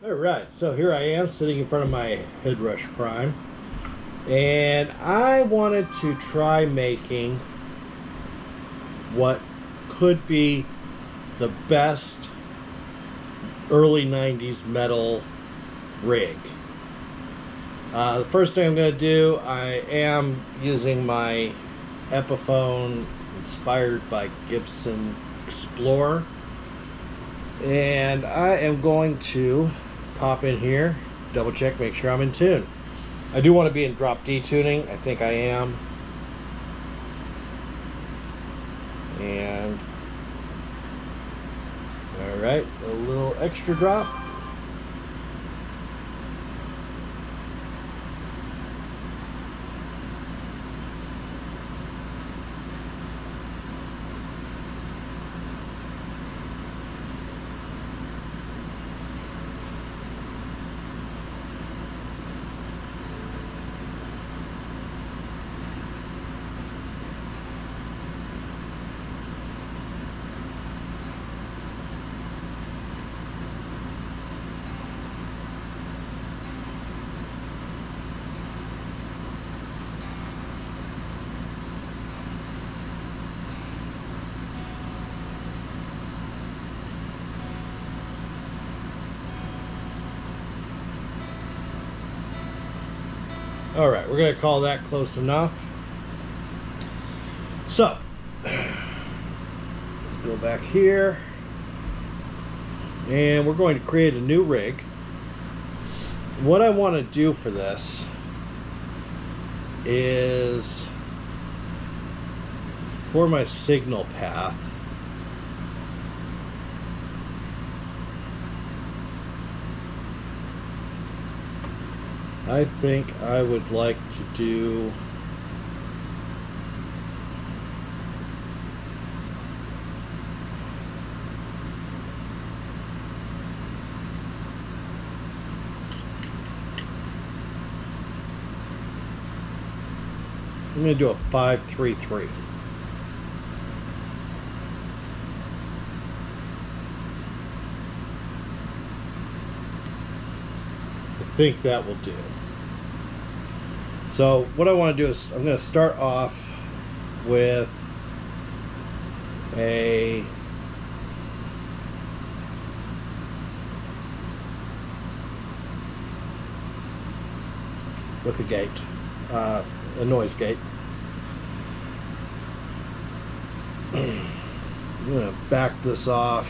Alright, so here I am sitting in front of my Headrush Prime, and I wanted to try making what could be the best early 90s metal rig. The first thing I'm going to do, I am using my Epiphone inspired by Gibson Explorer, and I am going to pop in here, double check, make sure I'm in tune. I do want to be in drop D tuning. I think I am. And all right, a little extra drop. All right, we're going to call that close enough. So, let's go back here. And we're going to create a new rig. What I want to do for this is, for my signal path, I think I would like to do I'm going to do a 5-3-3. I think that will do. So what I want to do is I'm going to start off with a gate, a noise gate. I'm going to back this off,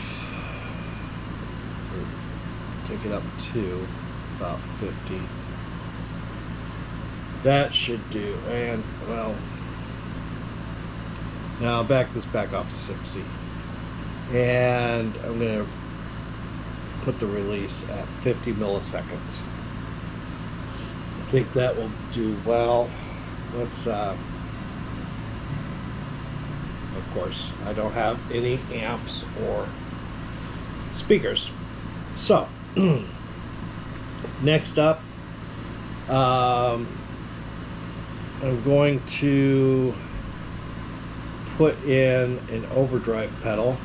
take it up to about 50. That should do. And well, now I'll back this back off to 60, and I'm going to put the release at 50 milliseconds. I think that will do well. Let's of course I don't have any amps or speakers, so next up, I'm going to put in an overdrive pedal.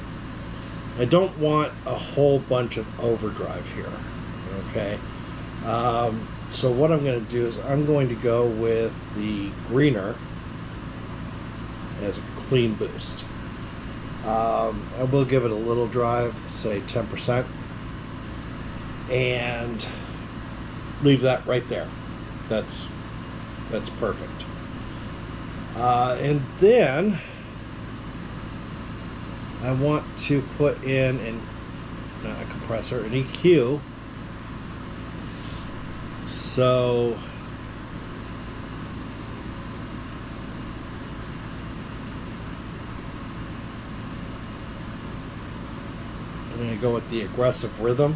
I don't want a whole bunch of overdrive here, okay? So what I'm going to do is I'm going to go with the greener as a clean boost. I will give it a little drive, say 10%, and leave that right there. That's perfect. And then I want to put in not a compressor, an EQ. So I'm going to go with the aggressive rhythm.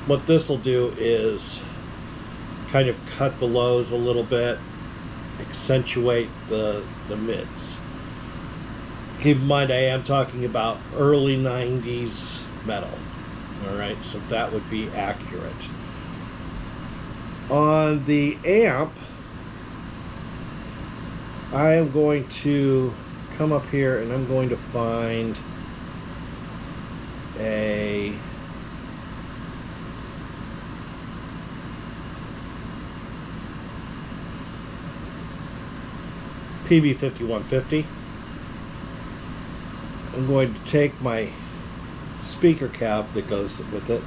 What this will do is kind of cut the lows a little bit, accentuate the mids. Keep in mind, I am talking about early 90s metal. Alright, so that would be accurate. On the amp, I am going to come up here and I'm going to find a Peavey 5150. I'm going to take my speaker cap that goes with it,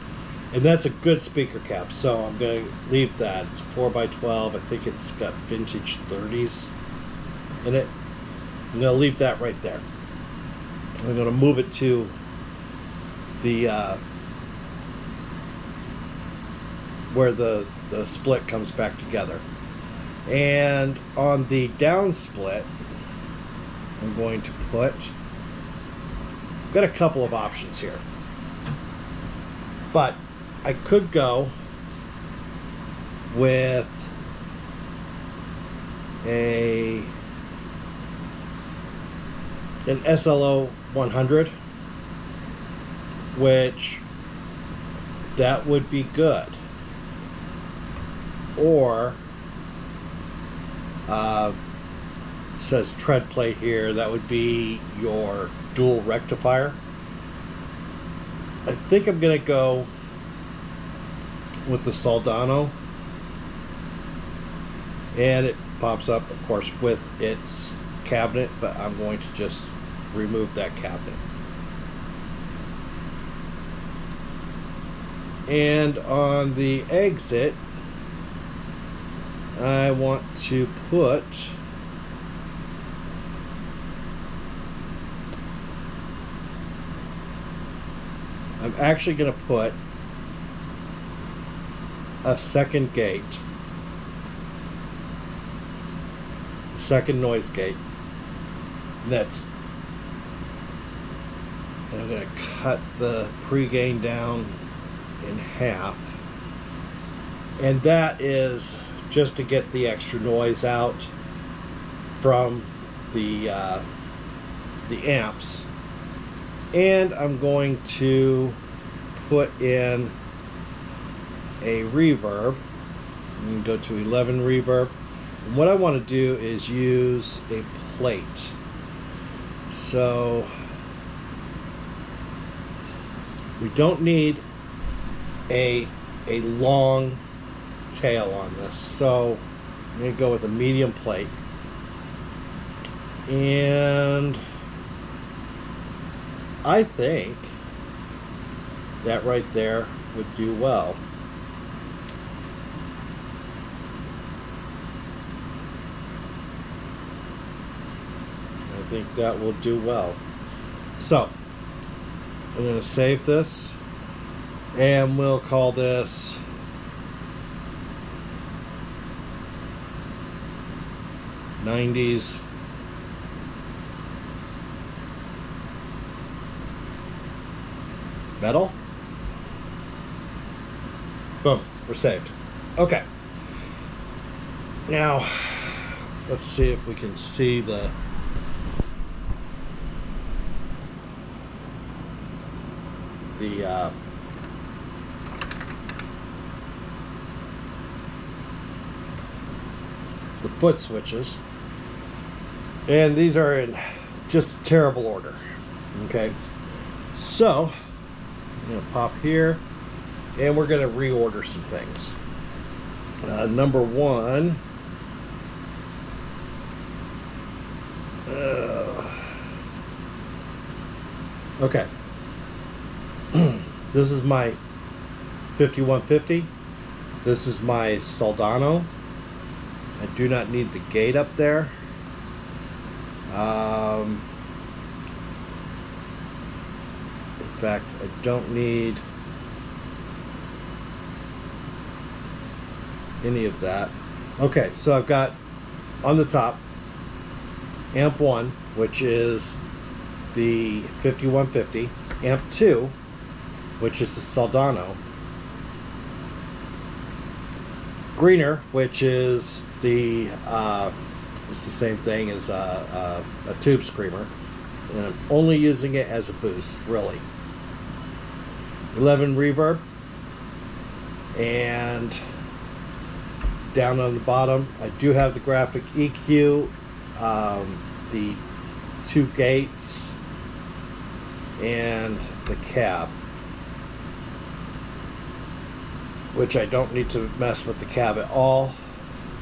and that's a good speaker cap, so I'm going to leave that. It's a 4x12. I think it's got vintage 30s in it. I'm going to leave that right there. I'm going to move it to the where the split comes back together, and on the down split I'm going to put, got a couple of options here, but I could go with an SLO 100, which that would be good. Or says tread plate here, that would be your dual rectifier. I think I'm gonna go with the Soldano, and it pops up of course with its cabinet, but I'm going to just remove that cabinet. And on the exit I want to put I'm actually going to put a second gate, second noise gate. And I'm going to cut the pre-gain down in half, and that is just to get the extra noise out from the amps. And I'm going to put in a reverb. I'm going to go to 11 reverb. And what I want to do is use a plate. So we don't need a long tail on this, so I'm going to go with a medium plate, and I think that right there would do well. I think that will do well. So I'm going to save this, and we'll call this '90s metal. Boom, we're saved. Okay. Now, let's see if we can see the foot switches, and these are in just terrible order. Okay, so I'm gonna pop here, and we're gonna reorder some things. Number one, okay, this is my 5150. This is my Soldano. I do not need the gate up there. In fact, I don't need any of that. Okay, so I've got on the top amp 1, which is the 5150, amp 2, which is the Soldano, greener, which is the it's the same thing as a tube screamer, and I'm only using it as a boost, really. 11 reverb, and down on the bottom I do have the graphic EQ, the 2 gates, and the cab, which I don't need to mess with the cab at all.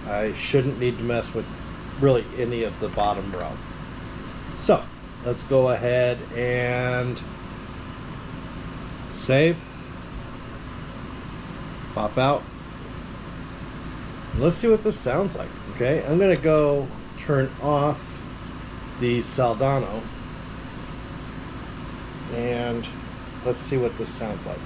I shouldn't need to mess with really any of the bottom row. So let's go ahead and save, pop out. Let's see what this sounds like. Okay, I'm gonna go turn off the Soldano and let's see what this sounds like.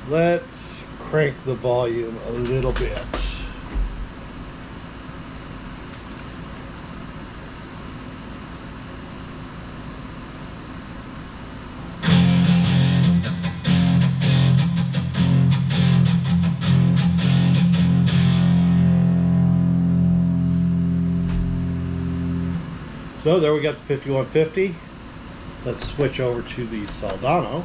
Let's crank the volume a little bit. So there we got the 5150. Let's switch over to the Soldano.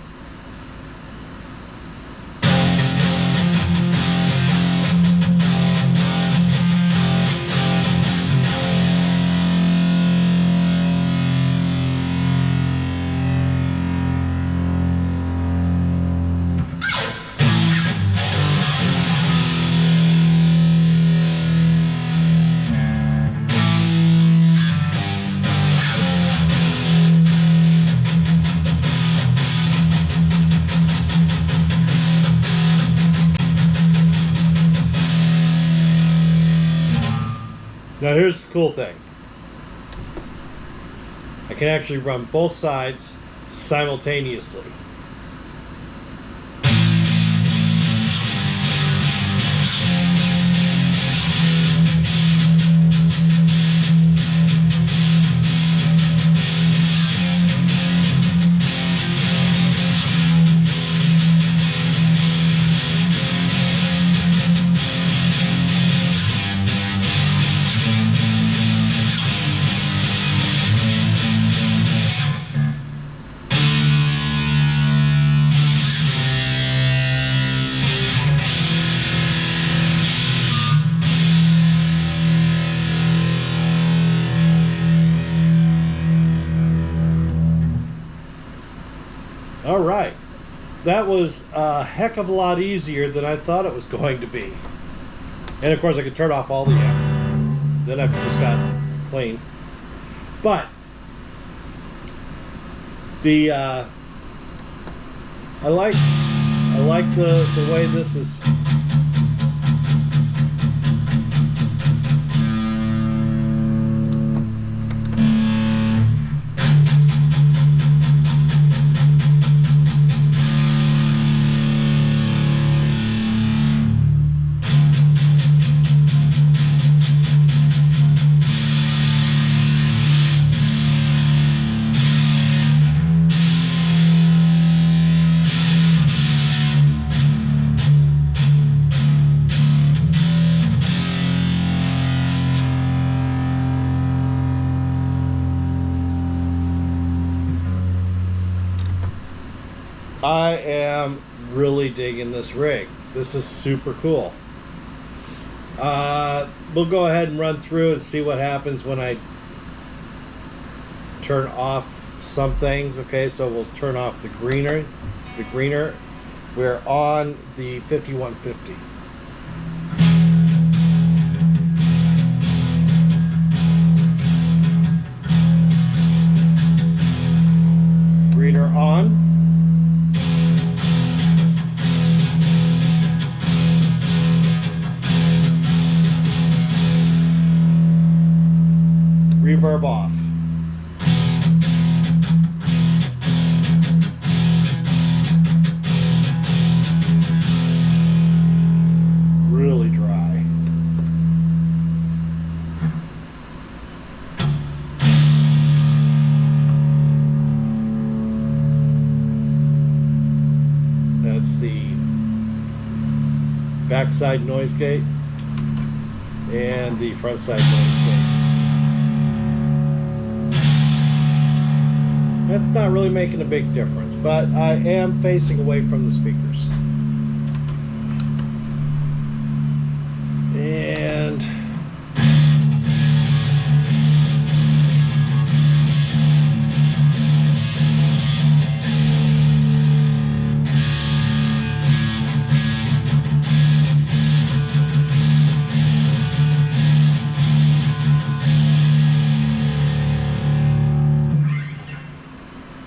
Now here's the cool thing. I can actually run both sides simultaneously. All right, that was a heck of a lot easier than I thought it was going to be. And of course I could turn off all the amps. Then I've just got clean. But the I like the way this is. I am really digging this rig. This is super cool. We'll go ahead and run through and see what happens when I turn off some things. Okay, so we'll turn off the greener. We're on the 5150. Greener on. Reverb off. Really dry. That's the backside noise gate and the front side noise gate. That's not really making a big difference, but I am facing away from the speakers. And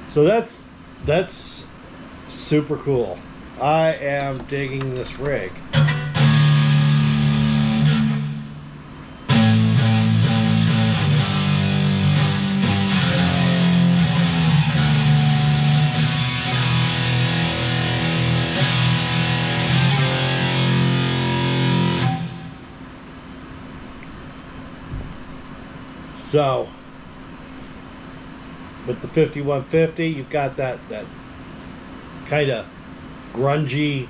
So that's super cool. I am digging this rig. So, with the 5150, you've got that kind of grungy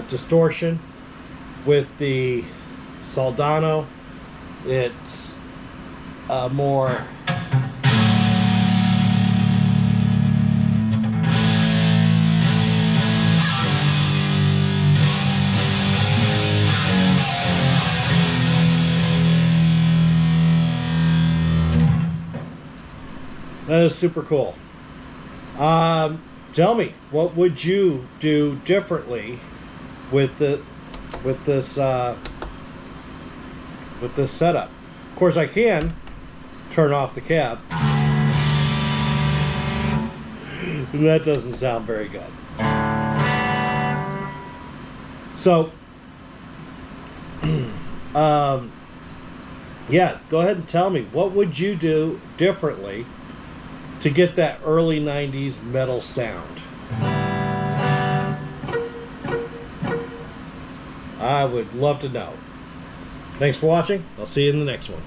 distortion. With the Soldano, it's more that is super cool. Tell me, what would you do differently with this setup? Of course, I can turn off the cab. That doesn't sound very good. So, yeah, go ahead and tell me, what would you do differently to get that early 90s metal sound? I would love to know. Thanks for watching. I'll see you in the next one.